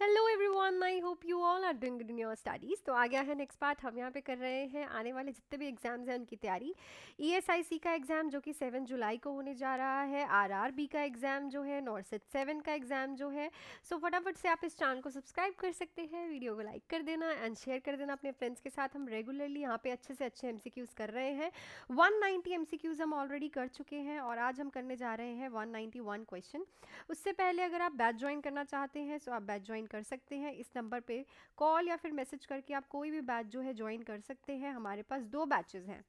Hello everyone, I hope you all are doing good in your studies. तो आ गया है नेक्स्ट पार्ट। हम यहाँ पे कर रहे हैं आने वाले जितने भी एग्जाम्स हैं उनकी तैयारी। ईएसआईसी का एग्ज़ाम जो कि 7 जुलाई को होने जा रहा है, आरआरबी का एग्ज़ाम जो है, नॉर्सेट 7 का एग्ज़ाम जो है। सो फटाफट से आप इस चैनल को सब्सक्राइब कर सकते हैं, वीडियो को लाइक कर देना एंड शेयर कर देना अपने फ्रेंड्स के साथ। हम रेगुलरली यहाँ पे अच्छे से अच्छे एमसीक्यूज़ कर रहे हैं। 190 एमसीक्यूज़ हम ऑलरेडी कर चुके हैं और आज हम करने जा रहे हैं 191 क्वेश्चन। उससे पहले अगर आप बैच ज्वाइन करना चाहते हैं तो आप बैच ज्वाइन कर सकते हैं। इस नंबर पे कॉल या फिर मैसेज करके आप कोई भी बैच जो है ज्वाइन कर सकते हैं। हमारे पास 2 बैचेस हैं,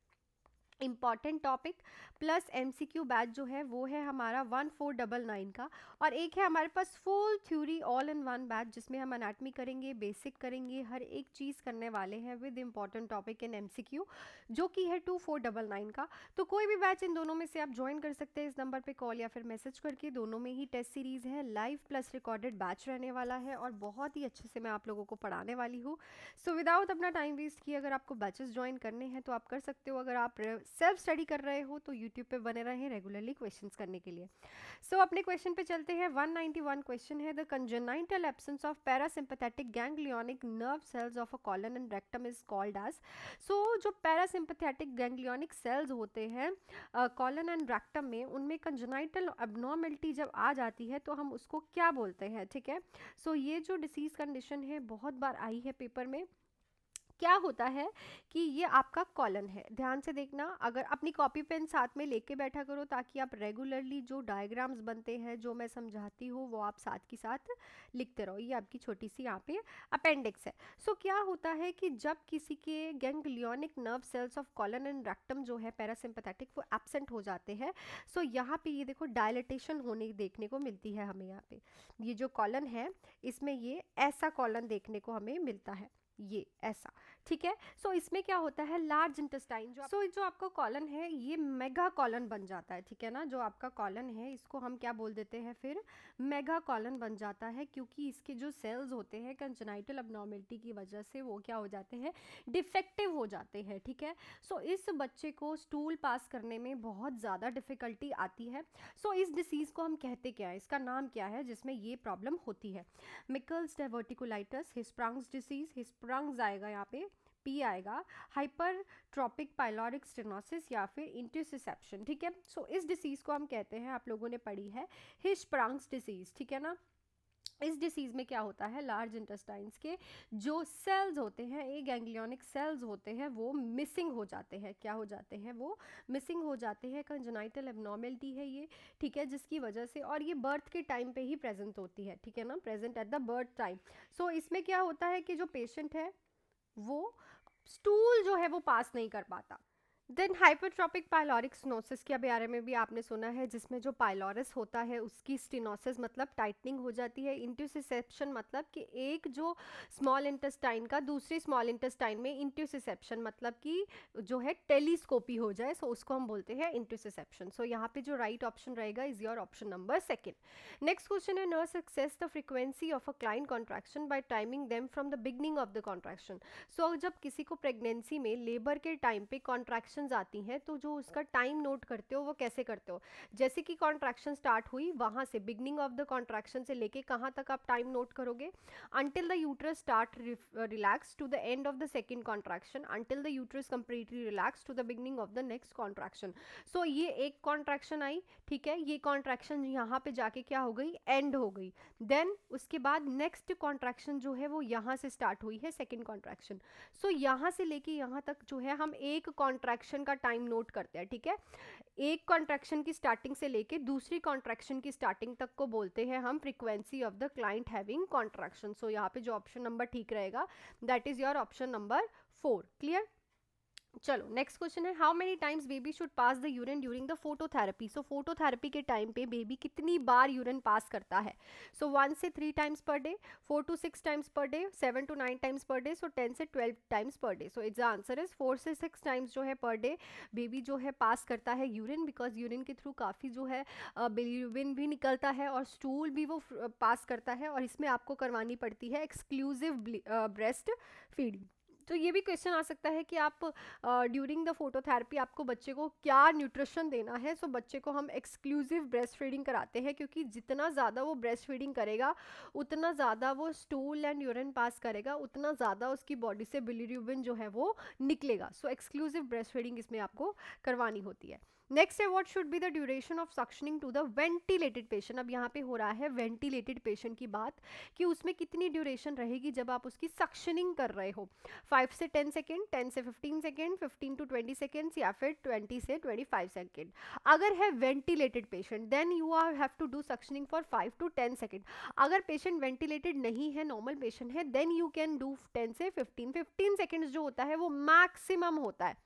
important topic plus MCQ batch जो है वो है हमारा 1499 का, और एक है हमारे पास full theory all in one batch जिसमें हम एनाटमी करेंगे, बेसिक करेंगे, हर एक चीज़ करने वाले हैं with important topic in MCQ, जो कि है 2499 का। तो कोई भी बैच इन दोनों में से आप ज्वाइन कर सकते हैं इस नंबर पे कॉल या फिर मैसेज करके। दोनों में ही टेस्ट सीरीज़ है, लाइव प्लस रिकॉर्डेड बैच रहने वाला है और बहुत ही अच्छे से मैं आप लोगों को पढ़ाने वाली हूँ। सो विदाउट अपना टाइम वेस्ट किए अगर आपको बैचेस ज्वाइन करने हैं तो आप कर सकते हो। अगर आप सेल्फ स्टडी कर रहे हो तो यूट्यूब पे बने रहें रेगुलरली क्वेश्चंस करने के लिए। सो अपने क्वेश्चन पे चलते हैं। 191 क्वेश्चन है, the congenital absence of parasympathetic ganglionic nerve cells of a colon and rectum is called as. So जो पैरासिम्पैथेटिक गैंग्लियोनिक सेल्स होते हैं कॉलन एंड रेक्टम में, उनमें कंजेनाइटल एबनॉर्मेलिटी जब आ जाती है तो हम उसको क्या बोलते हैं, ठीक है। सो ये जो डिसीज कंडीशन है बहुत बार आई है पेपर में। क्या होता है कि ये आपका कॉलन है, ध्यान से देखना। अगर अपनी कॉपी पेन साथ में लेके बैठा करो ताकि आप रेगुलरली जो डायग्राम्स बनते हैं जो मैं समझाती हूँ वो आप साथ के साथ लिखते रहो। ये आपकी छोटी सी यहाँ पे अपेंडिक्स है। सो क्या होता है कि जब किसी के ganglionic nerve cells of colon and rectum जो है पैरासिम्पैथेटिक वो एब्सेंट हो जाते हैं। सो यहाँ पे ये देखो डायलिटेशन होने देखने को मिलती है हमें। यहाँ पे ये जो कॉलन है इसमें ये ऐसा कॉलन देखने को हमें मिलता है, ये ऐसा, ठीक है। सो इसमें क्या होता है, लार्ज इंटेस्टाइन जो आपका कॉलन है ये मेगा कॉलन बन जाता है, ठीक है ना। जो आपका कॉलन है इसको हम क्या बोल देते हैं, फिर मेगा कॉलन बन जाता है, क्योंकि इसके जो सेल्स होते हैं कंजेनाइटल अबनॉर्मेलिटी की वजह से वो क्या हो जाते हैं, डिफेक्टिव हो जाते हैं, ठीक है। सो इस बच्चे को स्टूल पास करने में बहुत ज़्यादा डिफिकल्टी आती है। सो इस डिसीज़ को हम कहते क्या है, इसका नाम क्या है जिसमें ये प्रॉब्लम होती है, मिकल्स डाइवर्टिकुलाइटिस, हिस्प्रांग्स डिसीज, हिस्प्रांग्स आएगा यहाँ पे, पी आएगा, हाइपरट्रॉपिक पाइलोरिक स्टेनोसिस या फिर इंटरसेप्शन, ठीक है। सो इस डिसीज को हम कहते हैं, आप लोगों ने पढ़ी है, हिस्प्रांग्स डिसीज, ठीक है ना। इस डिसीज़ में क्या होता है, लार्ज इंटेस्टाइन्स के जो सेल्स होते हैं, ए गैंग्लियोनिक सेल्स होते हैं, वो मिसिंग हो जाते हैं। क्या हो जाते हैं, वो मिसिंग हो जाते हैं। कंजेनाइटल एबनॉर्मेलिटी है ये, ठीक है, जिसकी वजह से, और ये बर्थ के टाइम पे ही प्रेजेंट होती है, ठीक है ना, present at the birth time. So इसमें क्या होता है कि जो पेशेंट है वो स्टूल जो है वो पास नहीं कर पाता। देन हाइपरट्रॉपिक पाइलोरिक स्टेनोसिस के बारे में भी आपने सुना है, जिसमें जो पाइलोरिस होता है उसकी स्टेनोसिस मतलब टाइटनिंग हो जाती है। इंटरसेप्शन मतलब कि एक जो स्मॉल इंटेस्टाइन का दूसरी स्मॉल इंटेस्टाइन में, इंटरसेप्शन मतलब कि जो है टेलीस्कोपी हो जाए, सो उसको हम बोलते हैं इंटरसेप्शन। सो यहाँ पे जो राइट ऑप्शन रहेगा is your option number second. Next question है, nurse access the frequency of a client contraction by timing them from the beginning of the contraction. So जब किसी को प्रेगनेंसी में लेबर के टाइम पे कॉन्ट्रैक्शंस आती हैं तो जो उसका टाइम नोट करते हो वो कैसे करते हो, जैसे कि कॉन्ट्रैक्शन स्टार्ट हुई वहाँ से, बिगनिंग ऑफ द कॉन्ट्रैक्शन से लेके कहाँ तक आप टाइम नोट करोगे, until the uterus start relax to the end of the second contraction, until the uterus completely relax to the beginning of the next contraction. So ये एक contraction आई, ठीक है, ये कॉन्ट्रैक्शन यहाँ पे जाके क्या हो गई, एंड हो गई। देन उसके बाद नेक्स्ट कॉन्ट्रैक्शन जो है वो यहाँ से स्टार्ट हुई है, सेकेंड कॉन्ट्रैक्शन। सो यहाँ से लेके यहाँ तक जो है हम एक कॉन्ट्रैक्शन का टाइम नोट करते हैं, ठीक है। एक कॉन्ट्रैक्शन की स्टार्टिंग से लेके दूसरी कॉन्ट्रैक्शन की स्टार्टिंग तक को बोलते हैं हम frequency of the client having contraction. So यहाँ पे जो ऑप्शन नंबर ठीक रहेगा that is your option number 4। Clear. चलो नेक्स्ट क्वेश्चन है, how many times baby should pass the urine during the phototherapy. So phototherapy के टाइम पे baby कितनी बार यूरिन पास करता है। सो 1 से 3 times per day, 4 to 6 times per day, 7 to 9 times per day, so 10 से 12 times per day. So it's answer is 4 से 6 times जो है पर डे बेबी जो है पास करता है यूरिन, बिकॉज यूरिन के थ्रू काफ़ी जो है बिलिरुबिन भी निकलता है और स्टूल भी वो पास करता है, और इसमें आपको करवानी पड़ती है एक्सक्लूसिव ब्रेस्ट फीडिंग, तो ये भी क्वेश्चन आ सकता है कि आप ड्यूरिंग द फोटोथेरेपी आपको बच्चे को क्या न्यूट्रिशन देना है। सो बच्चे को हम एक्सक्लूसिव ब्रेस्ट फीडिंग कराते हैं, क्योंकि जितना ज़्यादा वो ब्रेस्ट फीडिंग करेगा उतना ज़्यादा वो स्टूल एंड यूरिन पास करेगा, उतना ज़्यादा उसकी बॉडी से बिलीरुबिन जो है वो निकलेगा। सो एक्सक्लूसिव ब्रेस्ट फीडिंग इसमें आपको करवानी होती है। नेक्स्ट है what should be the duration of suctioning to the ventilated patient. अब यहाँ पे हो रहा है वेंटिलेटेड पेशेंट की बात कि उसमें कितनी ड्यूरेशन रहेगी जब आप उसकी सक्शनिंग कर रहे हो। 5 से 10 सेकेंड, 10 से 15 सेकेंड, 15 टू 20 सेकेंड्स, या फिर 20 से 25 सेकेंड। अगर है ventilated patient then you are have to do suctioning for 5 to 10 second. अगर पेशेंट वेंटिलेटेड नहीं है, नॉर्मल पेशेंट है, देन यू कैन डू 10 से 15 सेकेंड्स जो होता है वो मैक्सिमम होता है,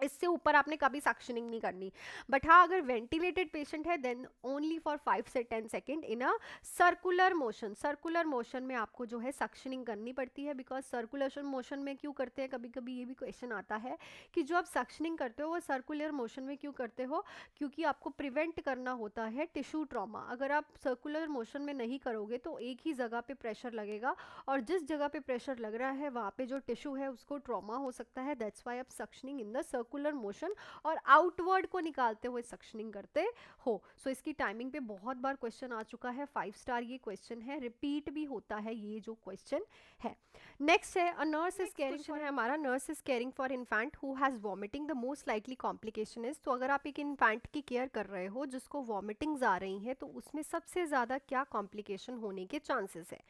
इससे ऊपर आपने कभी सक्शनिंग नहीं करनी। बट हाँ, अगर वेंटिलेटेड पेशेंट है देन ओनली फॉर 5 से 10 second in a circular motion. Circular motion में आपको जो है सक्शनिंग करनी पड़ती है, बिकॉज सर्कुलर मोशन में क्यों करते हैं, कभी कभी ये भी क्वेश्चन आता है कि जो आप सक्शनिंग करते हो वो सर्कुलर मोशन में क्यों करते हो, क्योंकि आपको प्रिवेंट करना होता है टिश्यू ट्रॉमा। अगर आप सर्कुलर मोशन में नहीं करोगे तो एक ही जगह पे प्रेशर लगेगा, और जिस जगह पे प्रेशर लग रहा है वहाँ पे जो टिश्यू है उसको ट्रॉमा हो सकता है। दैट्स वाई आप suctioning in the circular motion और आउटवर्ड को निकालते हुए सक्शनिंग करते हो। सो इसकी टाइमिंग पे बहुत बार क्वेश्चन आ चुका है, 5 स्टार ये क्वेश्चन है, रिपीट भी होता है ये जो क्वेश्चन है। नेक्स्ट है a nurse is caring for, है हमारा nurse is caring for infant who has vomiting, the most likely complication is. तो अगर आप एक इन्फेंट की केयर कर रहे हो जिसको वॉमिटिंग्स आ रही हैं तो उसमें सबसे ज़्यादा क्या कॉम्प्लिकेशन होने के चांसेस है।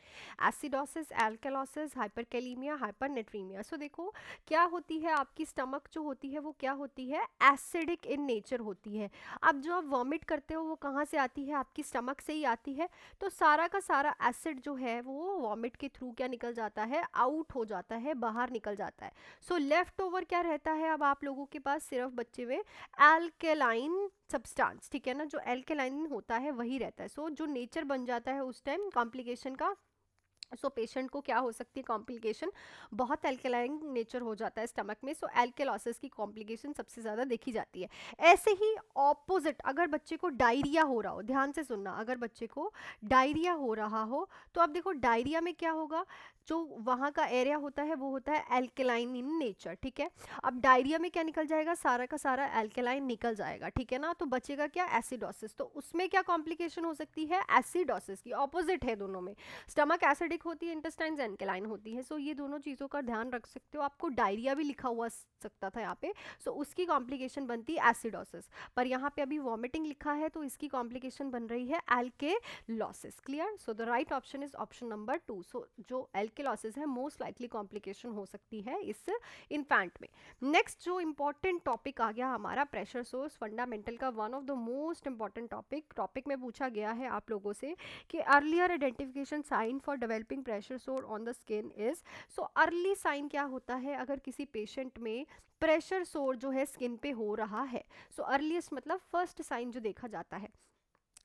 Acidosis, alkalosis, hyperkalemia, hypernatremia. So देखो क्या होती है, आपकी स्टमक जो होती है वो क्या होती है, एसिडिक इन नेचर होती है। अब जो आप वॉमिट करते हो वो कहाँ से आती है, आपकी स्टमक से ही आती है। तो सारा का सारा एसिड जो है वो वॉमिट के थ्रू क्या निकल जाता है, आउट हो जाता है, बाहर निकल जाता है। सो लेफ्ट ओवर क्या रहता है अब आप लोगों के पास, सिर्फ बच्चे में एल्केलाइन सब्सटेंस, ठीक है ना, जो एल्केलाइन होता है वही रहता है। सो जो नेचर बन जाता है उस टाइम कॉम्प्लिकेशन का, सो पेशेंट को क्या हो सकती है कॉम्प्लिकेशन, बहुत एल्केलाइन नेचर हो जाता है स्टमक में। सो एल्केलोसिस की कॉम्प्लिकेशन सबसे ज़्यादा देखी जाती है। ऐसे ही ऑपोजिट, अगर बच्चे को डायरिया हो रहा हो, ध्यान से सुनना, अगर बच्चे को डायरिया हो रहा हो तो अब देखो डायरिया में क्या होगा, जो वहाँ का एरिया होता है वो होता है एल्केलाइन इन नेचर, ठीक है। अब डायरिया में क्या निकल जाएगा, सारा का सारा एल्केलाइन निकल जाएगा, ठीक है ना। तो बचेगा क्या, एसिडोसिस। तो उसमें क्या कॉम्प्लिकेशन हो सकती है, एसिडोसिस की, ऑपोजिट है दोनों में। स्टमक एसिडिक होती है, इंटेस्टाइन्स एल्कलाइन होती है। सो ये दोनों चीज़ों का ध्यान रख सकते हो। आपको डायरिया भी लिखा हुआ सकता था यहाँ पे, सो उसकी कॉम्प्लिकेशन बनती है एसिडोसिस, पर यहाँ पे अभी वॉमिटिंग लिखा है तो इसकी कॉम्प्लिकेशन बन रही है alkalosis. Clear. So the right option is option number 2। So जो एल्केलॉसिस है मोस्ट लाइकली कॉम्प्लिकेशन हो सकती है इस इन्फेंट में। नेक्स्ट जो इंपॉर्टेंट टॉपिक आ गया हमारा, प्रेशर सोर्स, फंडामेंटल का one of the most important topic में पूछा गया है आप लोगों से कि earlier identification sign for developing pressure sore on the skin is. So early sign क्या होता है अगर किसी पेशेंट में प्रेशर सोर जो है स्किन पे हो रहा है। सो अर्लीस्ट मतलब फर्स्ट साइन जो देखा जाता है।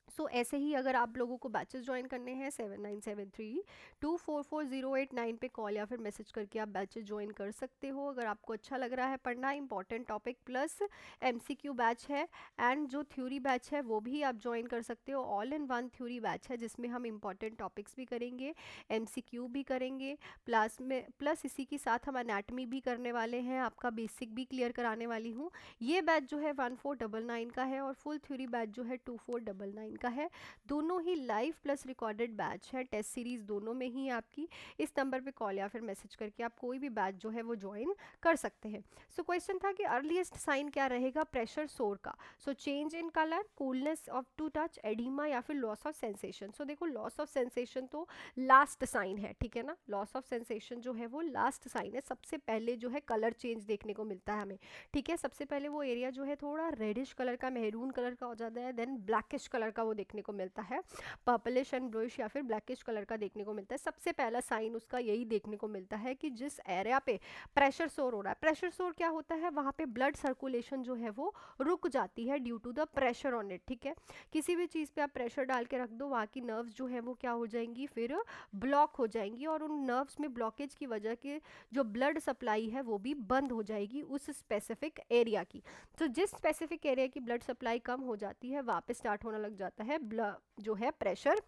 सो ऐसे ही अगर आप लोगों को बैचेस ज्वाइन करने हैं 7973244089 पे कॉल या फिर मैसेज करके आप बैचेस ज्वाइन कर सकते हो। अगर आपको अच्छा लग रहा है पढ़ना, important topic plus MCQ batch है, एंड जो थ्योरी बैच है वो भी आप ज्वाइन कर सकते हो। All in one theory batch है जिसमें हम इंपॉर्टेंट टॉपिक्स भी करेंगे, एमसीक्यू भी करेंगे, प्लस इसी के साथ हम एनाटमी भी करने वाले हैं, आपका बेसिक भी क्लियर कराने वाली हूँ। ये बैच जो है 1499 का है और फुल थ्योरी बैच जो है 2499 का है। दोनों ही लाइव प्लस रिकॉर्डेड बैच है, टेस्ट सीरीज दोनों में ही आपकी। इस नंबर पे कॉल या फिर मैसेज करके आप कोई भी बैच जो है वो ज्वाइन कर सकते हैं। सो क्वेश्चन था कि अर्लीस्ट साइन क्या रहेगा प्रेशर सोर का। So change in colour, coolness of to touch, oedema या फिर लॉस ऑफ सेंसेशन। सो देखो लॉस ऑफ सेंसेशन तो लास्ट साइन है, ठीक है ना, लॉस ऑफ सेंसेशन जो है वो लास्ट साइन है। सबसे पहले जो है कलर चेंज देखने को मिलता है हमें, ठीक है। सबसे पहले वो एरिया जो है थोड़ा रेडिश कलर का, मेहरून कलर का हो जाता है, देन ब्लैकिश कलर का वो देखने को मिलता है, पर्पलिश एंड ब्लूइश या फिर ब्लैकिश कलर का देखने को मिलता है। सबसे पहला साइन उसका यही देखने को मिलता है कि जिस एरिया पे प्रेशर सोर हो रहा है, प्रेशर सोर क्या होता है, वहाँ पे ब्लड सर्कुलेशन जो है वो रुक जाती है due to the pressure on it, ठीक है। किसी भी चीज़ पे आप प्रेशर डाल के रख दो, वहाँ की नर्व्स जो है वो क्या हो जाएंगी, फिर ब्लॉक हो जाएंगी, और उन नर्व्स में ब्लॉकेज की वजह के जो ब्लड सप्लाई है वो भी बंद हो जाएगी उस स्पेसिफिक एरिया की। तो जिस स्पेसिफिक एरिया की ब्लड सप्लाई कम हो जाती है वहाँ पे स्टार्ट होने लग जाता है जो है प्रेशर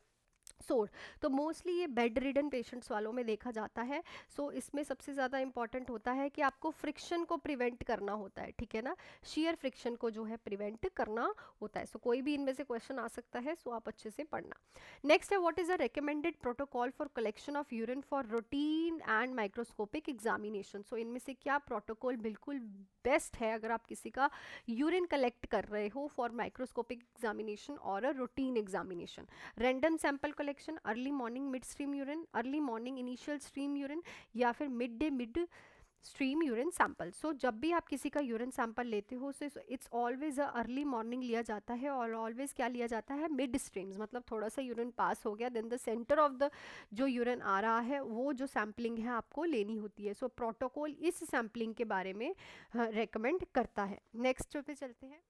सोर, तो मोस्टली ये बेड रिडन पेशेंट्स वालों में देखा जाता है। सो इसमें सबसे ज़्यादा इंपॉर्टेंट होता है कि आपको फ्रिक्शन को प्रिवेंट करना होता है, ठीक है ना, शेयर फ्रिक्शन को जो है प्रिवेंट करना होता है। सो कोई भी इनमें से क्वेश्चन आ सकता है, सो आप अच्छे से पढ़ना। नेक्स्ट है, what is a recommended protocol for collection of urine for routine and microscopic examination. So इनमें से क्या प्रोटोकॉल बिल्कुल बेस्ट है अगर आप किसी का यूरिन कलेक्ट कर रहे हो फॉर माइक्रोस्कोपिक एग्जामिनेशन और a routine examination? Random sample collection, early morning mid stream urine, early morning initial stream urine, या फिर mid day mid stream urine sample. So जब भी आप किसी का यूरिन सैंपल लेते हो, so it's always a early morning लिया जाता है, और ऑलवेज क्या लिया जाता है, मिड स्ट्रीम्स, मतलब थोड़ा सा यूरिन पास हो गया, then the centre of the जो यूरिन आ रहा है वो जो सैम्पलिंग है आपको लेनी होती है। सो प्रोटोकॉल इस सैम्पलिंग के बारे में रेकमेंड करता है। नेक्स्ट पे चलते हैं।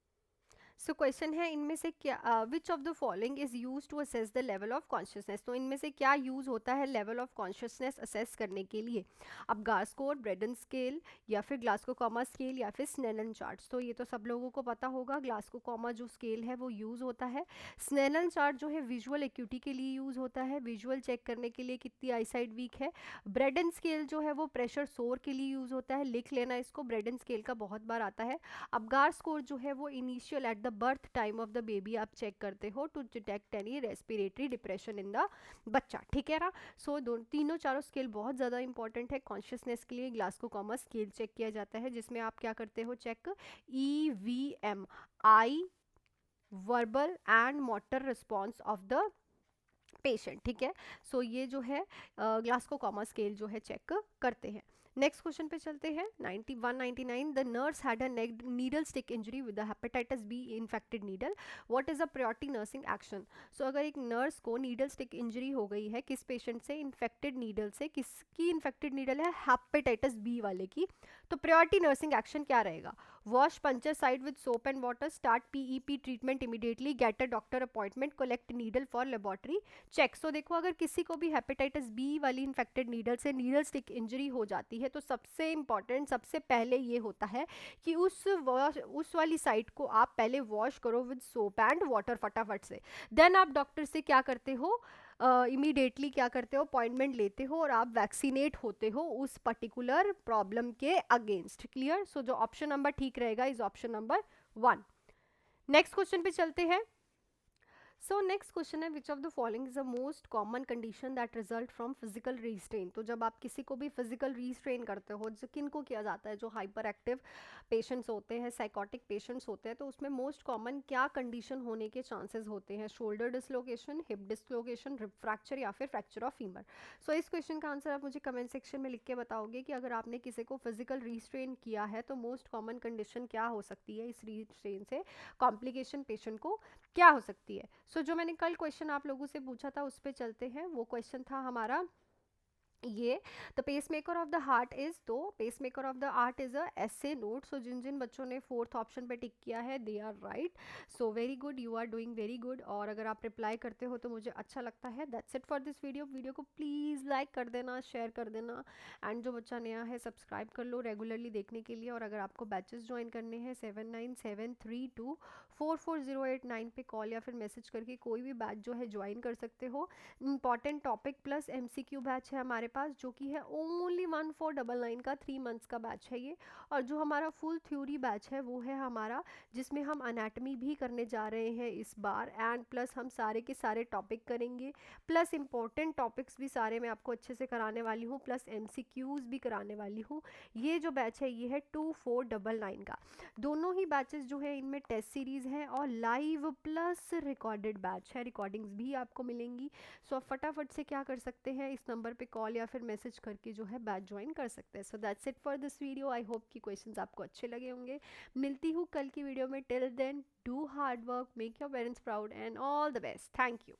सो क्वेश्चन है, इनमें से क्या which of the following is use to assess the level of consciousness? तो इनमें से क्या यूज होता है लेवल ऑफ कॉन्शियसनेस असेस करने के लिए? अब गास्कोर, ब्रेडन स्केल, या फिर ग्लासको कॉमा स्केल, या फिर स्नेलन चार्ट। तो ये तो सब लोगों को पता होगा, ग्लासको कॉमा जो स्केल है वो यूज होता है। स्नेलन चार्ट जो है विजुअल एक्यूटी के लिए यूज होता है, विजुअल चेक करने के लिए कितनी आईसाइट वीक है। ब्रेडन स्केल जो है वो प्रेशर सोर के लिए यूज होता है, लिख लेना इसको, ब्रेडन स्केल का बहुत बार आता है। अब गार स्कोर जो है वो initial at the birth time of the baby आप चेक करते हो to detect any respiratory depression in the बच्चा, ठीक है ना। सो तीनों चारों स्केल बहुत ज़्यादा इंपॉर्टेंट है कॉन्शियसनेस के लिए। ग्लासको कॉमा स्केल चेक किया जाता है, जिसमें आप क्या करते हो check, EVM, eye verbal and motor response of the patient, ठीक है। सो ये जो है ग्लासको कॉमा स्केल जो है चेक करते हैं। नेक्स्ट क्वेश्चन पे चलते हैं। 9199, the nurse had a needle stick injury with hepatitis B infected needle, what is a priority nursing action? So अगर एक नर्स को नीडल स्टिक इंजरी हो गई है, किस पेशेंट से, इन्फेक्टेड नीडल से, किसकी इन्फेक्टेड नीडल है, हेपेटाइटिस बी वाले की, तो प्रायोरिटी नर्सिंग एक्शन क्या रहेगा? Wash puncture side with soap and water, start PEP treatment immediately, get a doctor appointment, collect needle for laboratory check. So देखो, अगर किसी को भी हेपेटाइटिस बी वाली इन्फेक्टेड नीडल से नीडल स्टिक इंजरी हो जाती है, तो सबसे इंपॉर्टेंट, सबसे पहले ये होता है कि उस वाली साइट को आप पहले वॉश करो विद सोप एंड वाटर फटाफट से। देन आप डॉक्टर से क्या करते हो, इमीडिएटली क्या करते हो, अपॉइंटमेंट लेते हो और आप वैक्सीनेट होते हो उस पर्टिकुलर प्रॉब्लम के अगेंस्ट। क्लियर? सो जो ऑप्शन नंबर ठीक रहेगा is option number 1। Next question पे चलते हैं। सो नेक्स्ट क्वेश्चन है, विच of the following is the most common condition that result from physical रीस्ट्रेन? तो जब आप किसी को भी फिजिकल रीस्ट्रेन करते हो, जो किन को किया जाता है, जो हाइपर एक्टिव पेशेंट्स होते हैं, साइकोटिक पेशेंट्स होते हैं, तो उसमें मोस्ट कॉमन क्या कंडीशन होने के चांसेस होते हैं? Shoulder dislocation, hip dislocation, rib fracture, या फिर फ्रैक्चर ऑफ फीमर? सो इस क्वेश्चन का आंसर आप मुझे कमेंट सेक्शन में लिख के बताओगे कि अगर आपने किसी को फिजिकल रीस्ट्रेन किया है तो मोस्ट कॉमन कंडीशन क्या हो सकती है, इस रीस्ट्रेन से कॉम्प्लिकेशन पेशेंट को क्या हो सकती है। सो जो मैंने कल क्वेश्चन आप लोगों से पूछा था उस पर चलते हैं। वो क्वेश्चन था हमारा ये, the pacemaker of the heart is, तो pacemaker of the heart is a S A node. So जिन जिन बच्चों ने फोर्थ ऑप्शन पे टिक किया है, they are right. So very good, you are doing very good. और अगर आप रिप्लाई करते हो तो मुझे अच्छा लगता है। That's it for this video. Video को प्लीज़ लाइक कर देना, शेयर कर देना, एंड जो बच्चा नया है सब्सक्राइब कर लो रेगुलरली देखने के लिए। और अगर आपको बैचेस ज्वाइन करने हैं 7973244089 पे कॉल या फिर मैसेज करके कोई भी बैच जो है ज्वाइन कर सकते हो। Important topic plus MCQ batch है हमारे पास, जो कि है ओनली 1499 का 3 मंथ्स का बैच है ये। और जो हमारा फुल थ्योरी बैच है वो है हमारा, जिसमें हम अनाटमी भी करने जा रहे हैं इस बार, एंड प्लस हम सारे के सारे टॉपिक करेंगे, प्लस इंपॉर्टेंट टॉपिक्स भी सारे मैं आपको अच्छे से कराने वाली हूँ, प्लस MCQs भी कराने वाली हूँ। ये जो बैच है ये है 2499 का। दोनों ही बैचेस जो है इनमें टेस्ट सीरीज है और लाइव प्लस रिकॉर्डेड बैच है, रिकॉर्डिंग्स भी आपको मिलेंगी। सो आप फटाफट से क्या कर सकते हैं, इस नंबर पे कॉल या फिर मैसेज करके जो है बैच ज्वाइन कर सकते हैं। So that's it for this video. I hope कि क्वेश्चंस आपको अच्छे लगे होंगे। मिलती हूँ कल की वीडियो में। Till then, do hard work, make your parents proud, and all the best. Thank you.